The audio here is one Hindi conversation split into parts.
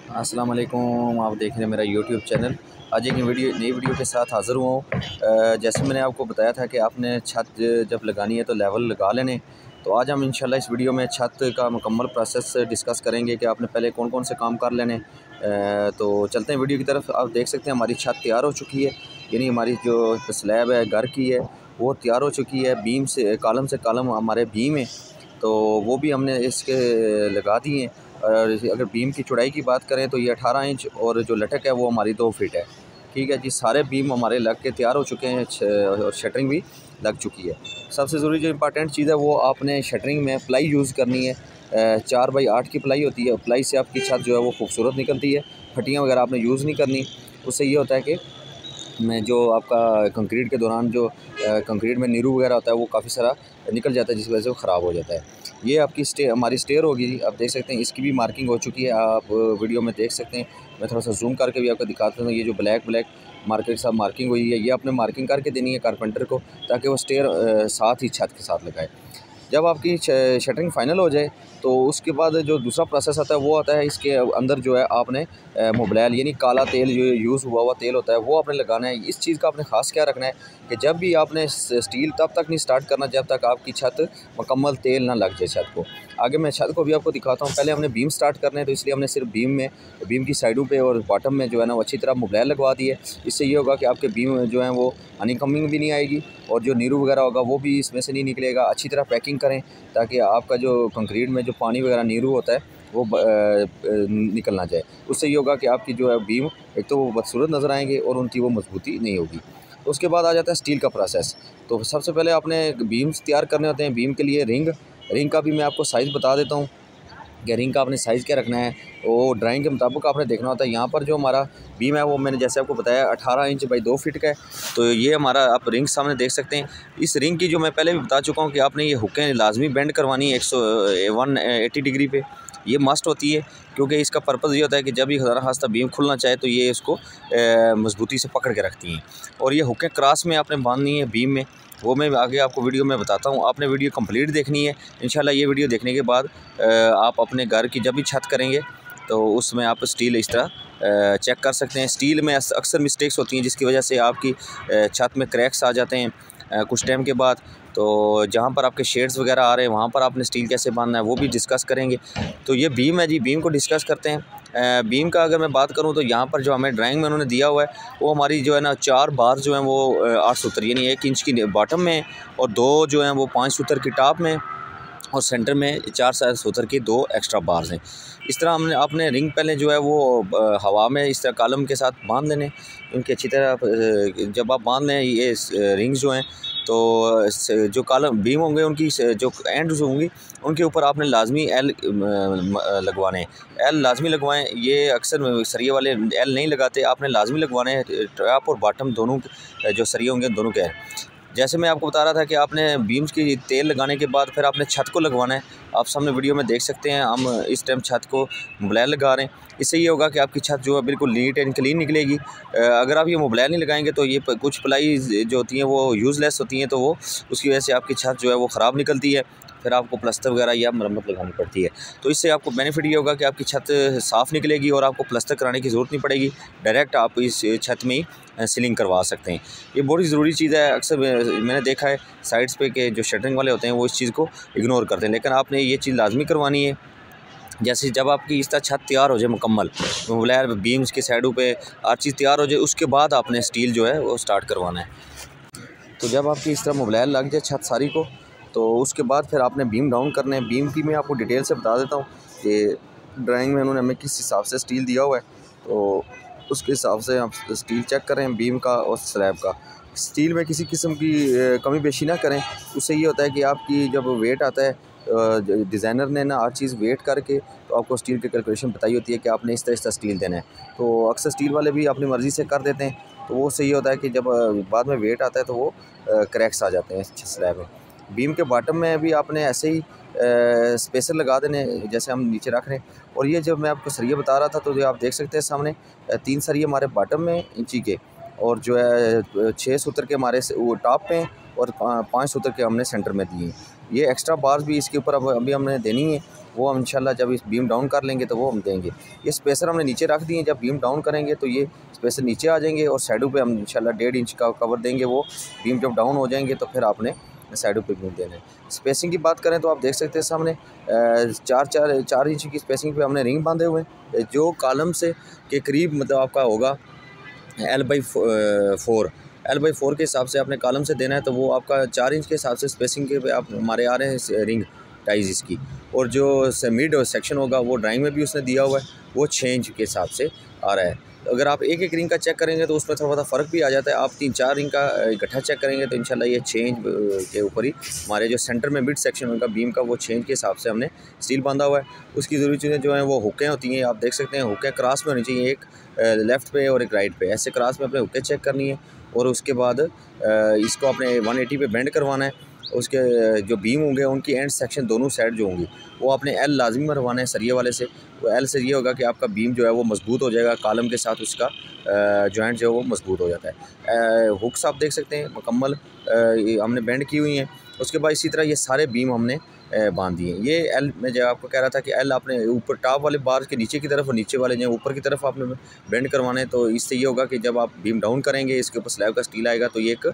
अस्सलाम वालेकुम। आप देख रहे हैं मेरा यूट्यूब चैनल। आज एक नई वीडियो के साथ हाज़िर हुआ हूँ। जैसे मैंने आपको बताया था कि आपने छत जब लगानी है तो लेवल लगा लेने। तो आज हम इंशाल्लाह इस वीडियो में छत का मुकम्मल प्रोसेस डिस्कस करेंगे कि आपने पहले कौन कौन से काम कर लेने। तो चलते हैं वीडियो की तरफ। आप देख सकते हैं हमारी छत तैयार हो चुकी है, यानी हमारी जो स्लैब है घर की है वो तैयार हो चुकी है। बीम से कॉलम हमारे बीम है, तो वो भी हमने इसके लगा दिए हैं। और अगर बीम की चौड़ाई की बात करें तो ये 18 इंच और जो लटक है वो हमारी 2 फीट है। ठीक है जी, सारे बीम हमारे लग के तैयार हो चुके हैं और शटरिंग भी लग चुकी है। सबसे ज़रूरी जो इम्पोर्टेंट चीज़ है वो आपने शटरिंग में प्लाई यूज़ करनी है। 4x8 की प्लाई होती है। प्लाई से आपकी छत जो है वो खूबसूरत निकलती है। फटियाँ वगैरह आपने यूज़ नहीं करनी। उससे ये होता है कि में जो आपका कंक्रीट के दौरान जो कंक्रीट में नीरू वगैरह होता है वो काफ़ी सारा निकल जाता है, जिस वजह से वो ख़राब हो जाता है। ये आपकी हमारी स्टेयर होगी, आप देख सकते हैं इसकी भी मार्किंग हो चुकी है। आप वीडियो में देख सकते हैं। मैं थोड़ा सा जूम करके भी आपको दिखाता हूँ। ये जो ब्लैक मार्कर के साथ मार्किंग हुई है, ये आपने मार्किंग करके देनी है कारपेंटर को, ताकि वो स्टेयर साथ ही छत के साथ लगाए। जब आपकी शटरिंग फाइनल हो जाए तो उसके बाद जो दूसरा प्रोसेस आता है वो आता है इसके अंदर जो है आपने मोबिलाइल यानी काला तेल जो यूज़ हुआ तेल होता है वो आपने लगाना है। इस चीज़ का आपने ख़ास क्या रखना है कि जब भी आपने स्टील तब तक नहीं स्टार्ट करना जब तक आपकी छत मुकम्मल तेल ना लग जाए छत को। आगे मैं छत को भी आपको दिखाता हूँ। पहले हमने बीम स्टार्ट करने हैं, तो इसलिए हमने सिर्फ बीम की साइडों पे और बॉटम में जो है ना वो अच्छी तरह मोबिलाइल लगवा दी है। इससे ये होगा कि आपके बीम जो हैं वो हनी कमिंग भी नहीं आएगी और जो नीरू वगैरह होगा वो भी इसमें से नहीं निकलेगा। अच्छी तरह पैकिंग करें ताकि आपका जो कंक्रीट में जो पानी वगैरह नीरू होता है वो निकल ना जाए। उससे ये होगा कि आपकी जो है बीम एक तो वो बदसूरत नज़र आएंगे और उनकी वो मजबूती नहीं होगी। तो उसके बाद आ जाता है स्टील का प्रोसेस। तो सबसे पहले आपने बीम्स तैयार करने होते हैं। बीम के लिए रिंग का भी मैं आपको साइज़ बता देता हूँ कि रिंग का आपने साइज़ क्या रखना है। वो ड्राइंग के मुताबिक आपने देखना होता है। यहाँ पर जो हमारा बीम है वो मैंने जैसे आपको बताया 18 इंच बाई 2 फीट का है। तो ये हमारा आप रिंग सामने देख सकते हैं। इस रिंग की जो मैं पहले भी बता चुका हूँ कि आपने ये हुकें लाजमी बेंड करवानी है 180 डिग्री पे। ये मस्ट होती है, क्योंकि इसका पर्पज़ ये होता है कि जब ये खुदा न खास्ता बीम खुलना चाहे तो ये इसको मजबूती से पकड़ के रखती हैं। और ये हुकें क्रॉस में आपने बांधनी है बीम में, वो मैं आगे आपको वीडियो में बताता हूँ। आपने वीडियो कंप्लीट देखनी है। इंशाल्लाह ये वीडियो देखने के बाद आप अपने घर की जब भी छत करेंगे तो उसमें आप स्टील इस तरह चेक कर सकते हैं। स्टील में अक्सर मिस्टेक्स होती हैं जिसकी वजह से आपकी छत में क्रैक्स आ जाते हैं कुछ टाइम के बाद। तो जहाँ पर आपके शेड्स वगैरह आ रहे हैं वहाँ पर आपने स्टील कैसे बांधना है वो भी डिस्कस करेंगे। तो ये बीम है जी, बीम को डिस्कस करते हैं। बीम का अगर मैं बात करूँ तो यहाँ पर जो हमें ड्राइंग में उन्होंने दिया हुआ है वो हमारी जो है ना 4 बार जो हैं वो 8 सूत्र यानी 1 इंच की बॉटम में और 2 जो हैं वो 5 सूत्र की टॉप में और सेंटर में 4 सूत्र की 2 एक्स्ट्रा बार्स हैं। इस तरह हमने आपने रिंग पहले जो है वो हवा में इस तरह कॉलम के साथ बांध लेने उनकी अच्छी तरह। जब आप बांध लें ये रिंग्स जो हैं तो जो कॉलम बीम होंगे उनकी जो एंड्स होंगी उनके ऊपर आपने लाजमी एल लगवाने हैं। एल लाजमी लगवाएं। ये अक्सर सरिये वाले एल नहीं लगाते, आपने लाजमी लगवाने हैं। टॉप और बॉटम दोनों जो सरिये होंगे दोनों के हैं। जैसे मैं आपको बता रहा था कि आपने बीम्स की तेल लगाने के बाद फिर आपने छत को लगवाना है। आप सामने वीडियो में देख सकते हैं हम इस टाइम छत को मोबिलाइल लगा रहे हैं। इससे ये होगा कि आपकी छत जो है बिल्कुल नीट एंड क्लीन निकलेगी। अगर आप ये मोबिलाइल नहीं लगाएंगे तो ये कुछ प्लाई जो होती हैं वो यूज़लेस होती हैं, तो वो उसकी वजह से आपकी छत जो है वो ख़राब निकलती है। फिर आपको प्लस्तर वगैरह या मरम्मत लगानी पड़ती है। तो इससे आपको बेनिफिट ये होगा कि आपकी छत साफ़ निकलेगी और आपको प्लस्तर कराने की ज़रूरत नहीं पड़ेगी। डायरेक्ट आप इस छत में ही सीलिंग करवा सकते हैं। ये बहुत ही ज़रूरी चीज़ है। अक्सर मैंने देखा है साइड्स पे कि जो शटरिंग वाले होते हैं वो इस चीज़ को इग्नोर करते हैं, लेकिन आपने ये चीज़ लाजमी करवानी है। जैसे जब आपकी इस तरह छत तैयार हो जाए मुकम्मल, मोबिलाइल बीम्स की साइडों पे हर चीज़ तैयार हो जाए, उसके बाद आपने स्टील जो है वो स्टार्ट करवाना है। तो जब आपकी इस तरह मोबिलाइल लग जाए छत सारी को, तो उसके बाद फिर आपने बीम डाउन करने हैं। बीम की मैं आपको डिटेल से बता देता हूँ कि ड्राइंग में उन्होंने हमें किस हिसाब से स्टील दिया हुआ है, तो उसके हिसाब से आप स्टील चेक करें बीम का और स्लैब का। स्टील में किसी किस्म की कमी पेशी ना करें। उससे ये होता है कि आपकी जब वेट आता है डिज़ाइनर ने ना हर चीज़ वेट करके तो आपको स्टील की कैलकुलेशन बताई होती है कि आपने इस तरह स्टील देना है। तो अक्सर स्टील वाले भी अपनी मर्ज़ी से कर देते हैं, तो वो सही होता है कि जब बाद में वेट आता है तो वो क्रैक्स आ जाते हैं स्लैब में। बीम के बॉटम में भी आपने ऐसे ही स्पेसर लगा देने जैसे हम नीचे रख रहे हैं। और ये जब मैं आपको सरिये बता रहा था तो जो आप देख सकते हैं सामने 3 सरिये हमारे बॉटम में इंची के और जो है 6 सूत्र के हमारे वो टॉप पे और 5 सूत्र के हमने सेंटर में दिए हैं। ये एक्स्ट्रा बार्स भी इसके ऊपर अभी हमने देनी है, वो हम इंशाल्लाह जब इस बीम डाउन कर लेंगे तो वो हम देंगे। ये स्पेसर हमने नीचे रख दिए, जब बीम डाउन करेंगे तो ये स्पेसर नीचे आ जाएंगे और साइडों पे हम इंशाल्लाह 1.5 इंच का कवर देंगे। वो बीम जब डाउन हो जाएंगे तो फिर आपने साइडों पे बीम देना है। स्पेसिंग की बात करें तो आप देख सकते हैं सामने 4 इंच की स्पेसिंग पे हमने रिंग बांधे हुए हैं, जो कॉलम से के करीब मतलब आपका होगा L/4 के हिसाब से आपने कॉलम से देना है। तो वो आपका 4 इंच के हिसाब से स्पेसिंग के पे आप हमारे आ रहे हैं रिंग टाइज इसकी। और जो मिड सेक्शन होगा वो ड्राइंग में भी उसने दिया हुआ है, वो 6 इंच के हिसाब से आ रहा है। तो अगर आप एक एक रिंग का चेक करेंगे तो उसमें थोड़ा फ़र्क भी आ जाता है। आप 3-4 रिंग का इकट्ठा चेक करेंगे तो इंशाल्लाह ये 6 इंच के ऊपर ही हमारे जो सेंटर में मिड सेक्शन होगा बीम का, वो 6 इंच के हिसाब से हमने स्टील बांधा हुआ है। उसकी ज़रूरी चीज़ें जो हैं वो हुकें होती हैं, आप देख सकते हैं हुकें क्रॉस में होनी चाहिए, एक लेफ़्ट पे और एक राइट पे, ऐसे क्रॉस में अपने हुकें चेक करनी है। और उसके बाद इसको अपने 180 पे बेंड करवाना है। उसके जो बीम होंगे उनकी एंड सेक्शन दोनों साइड जो होंगी वो आपने एल लाजमी मरवाना है सरिये वाले से। वो एल से ये होगा कि आपका बीम जो है वो मजबूत हो जाएगा, कॉलम के साथ उसका जॉइंट जो है वो मजबूत हो जाता है। हुक्स आप देख सकते हैं मुकम्मल हमने बेंड की हुई हैं। उसके बाद इसी तरह ये सारे बीम हमने बांध दिए। ये एल मैं जो आपको कह रहा था कि एल आपने ऊपर टॉप वाले बार के नीचे की तरफ और नीचे वाले जो ऊपर की तरफ आपने बेंड करवाना है। तो इससे ये होगा कि जब आप बीम डाउन करेंगे इसके ऊपर स्लैब का स्टील आएगा तो ये एक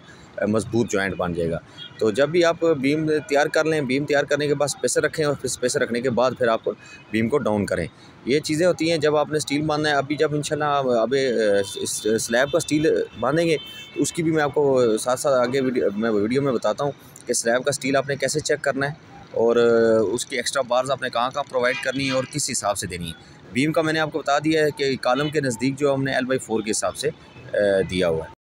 मजबूत जॉइंट बन जाएगा। तो जब भी आप बीम तैयार कर लें, बीम तैयार करने के बाद स्पेसर रखें और फिर स्पेसर रखने के बाद फिर आप बीम को डाउन करें। ये चीज़ें होती हैं जब आपने स्टील बांधना है। अभी जब इंशाल्लाह अब इस स्लैब का स्टील बांधेंगे तो उसकी भी मैं आपको साथ साथ आगे वीडियो में बताता हूँ कि स्लैब का स्टील आपने कैसे चेक करना है और उसकी एक्स्ट्रा बार्स आपने कहाँ प्रोवाइड करनी है और किस हिसाब से देनी है। बीम का मैंने आपको बता दिया है कि कॉलम के नज़दीक जो हमने L/4 के हिसाब से दिया हुआ है।